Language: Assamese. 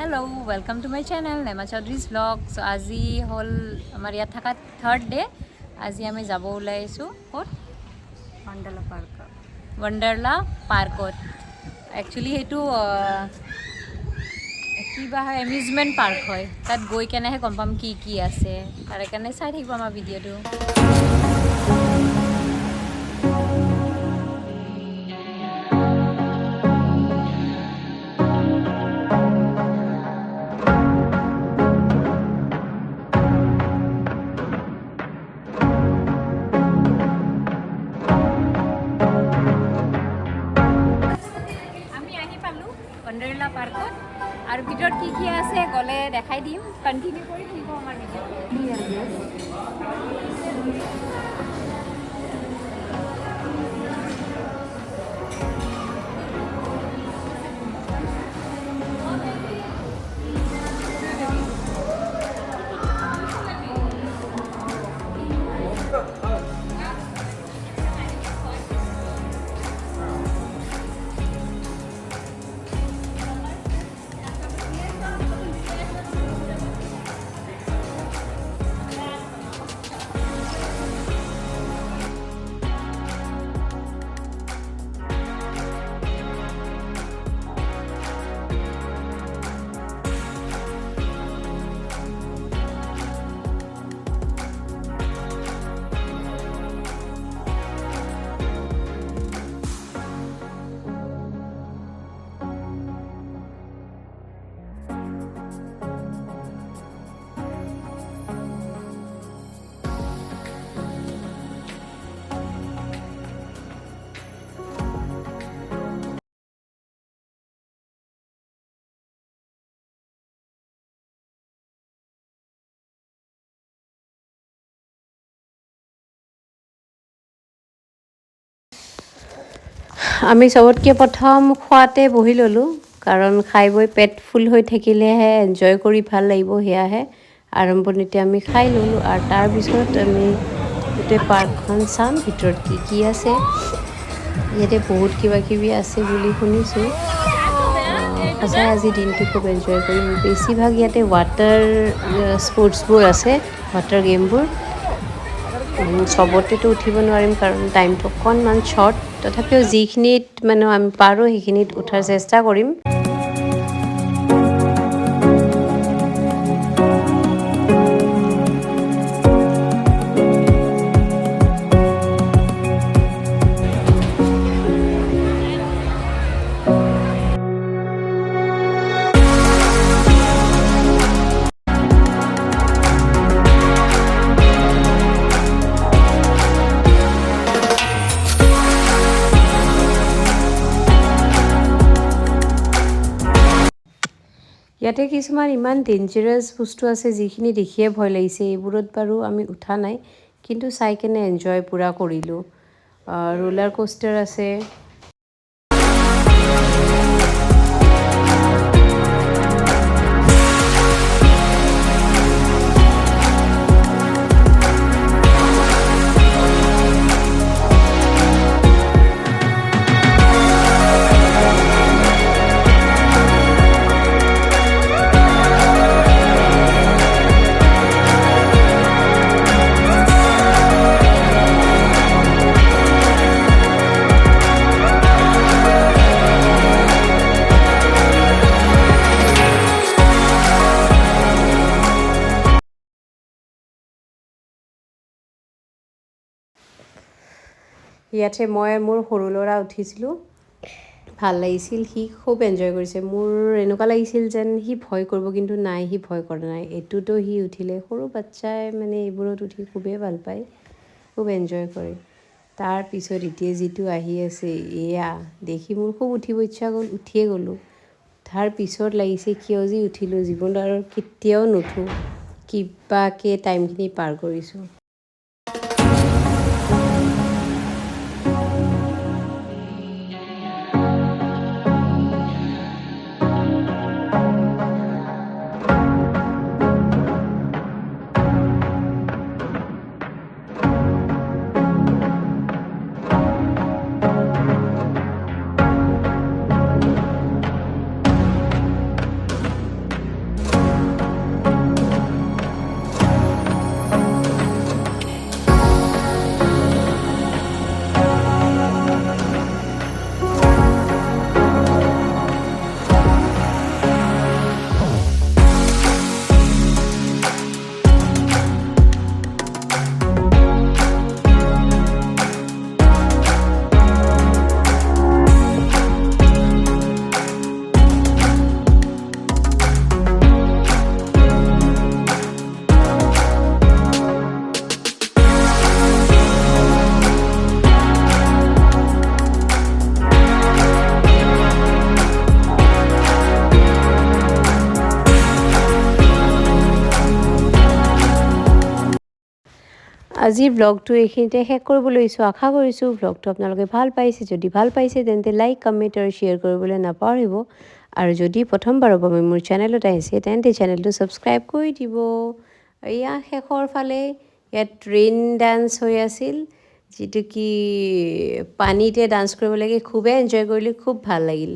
Hello welcome to my channel Nema Chaudhary's blog. सो আজি হল আমাৰ ইয়াত থকা থাৰ্ড ডে। আজি আমি যাব ওলাইছোঁ ক'ত? ৱণ্ডাৰলা পাৰ্কত। একচুৱেলি সেইটো কিবা হয়, এমিউজমেণ্ট পাৰ্ক হয়। তাত গৈ কেনেহে গম পাম কি কি আছে। তাৰে কাৰণে চাই থাকিব আমাৰ ভিডিঅ'টো। ৱণ্ডাৰলা পাৰ্কত আৰু ভিতৰত কি কি আছে গ'লে দেখাই দিম। কণ্টিনিউ কৰি থাকিব আমাৰ ভিডিঅ'টো। আমি চবতকৈ প্ৰথম খোৱাতে বহি ল'লোঁ, কাৰণ খাই বৈ পেট ফুল হৈ থাকিলেহে এনজয় কৰি ভাল লাগিব। সেয়াহে আৰম্ভণিতে আমি খাই ল'লোঁ আৰু তাৰপিছত আমি গোটেই পাৰ্কখন চাম, ভিতৰত কি কি আছে। ইয়াতে বহুত কিবা কিবি আছে বুলি শুনিছোঁ। সঁচাই আজি দিনটো খুব এনজয় কৰিম। বেছিভাগ ইয়াতে ৱাটাৰ স্পৰ্টছবোৰ আছে, ৱাটাৰ গেমবোৰ। চবতেতো উঠিব নোৱাৰিম কাৰণ টাইমটো অকণমান শ্বৰ্ট। তথাপিও যিখিনিত মানে আমি পাৰোঁ সেইখিনিত উঠাৰ চেষ্টা কৰিম। ইয়াতে কিছুমান ইমান ডেঞ্জাৰাছ বস্তু আছে যিখিনি দেখিয়ে ভয় লাগিছে। এইবোৰত বাৰু আমি উঠা নাই, কিন্তু চাই কেনে এনজয় পূৰা কৰিলোঁ। ৰোলাৰ কোষ্টাৰ আছে। ইয়াতে মই মোৰ সৰু ল'ৰা উঠিছিলোঁ, ভাল লাগিছিল। সি খুব এনজয় কৰিছে। মোৰ এনেকুৱা লাগিছিল যেন সি ভয় কৰিব, কিন্তু নাই, সি ভয় কৰা নাই। এইটোতো সি উঠিলে। সৰু বাচ্ছাই মানে এইবোৰত উঠি খুবেই ভাল পায়, খুব এনজয় কৰে। তাৰপিছত এতিয়া যিটো আহি আছে, এয়া দেখি মোৰ খুব উঠিব ইচ্ছা গ'ল, উঠিয়ে গ'লোঁ। তাৰ পিছত লাগিছে কিয় যে উঠিলোঁ, জীৱনত আৰু কেতিয়াও নুঠোঁ। কিবাকৈ টাইমখিনি পাৰ কৰিছোঁ। আজিৰ ব্লগটো এইখিনিতে শেষ কৰিবলৈ লৈছোঁ। আশা কৰিছোঁ ব্লগটো আপোনালোকে ভাল পাইছে। যদি ভাল পাইছে তেন্তে লাইক কমেণ্ট আৰু শ্বেয়াৰ কৰিবলৈ নাপাহৰিব। আৰু যদি প্ৰথমবাৰৰ বাবে মোৰ চেনেলত আহিছে তেন্তে চেনেলটো ছাবস্ক্ৰাইব কৰি দিব। এয়া শেষৰ ফালে ইয়াত ৰেইন ডান্স হৈ আছিল, যিটো কি পানীতে ডান্স কৰিব লাগে। খুবেই এনজয় কৰিলোঁ, খুব ভাল লাগিল।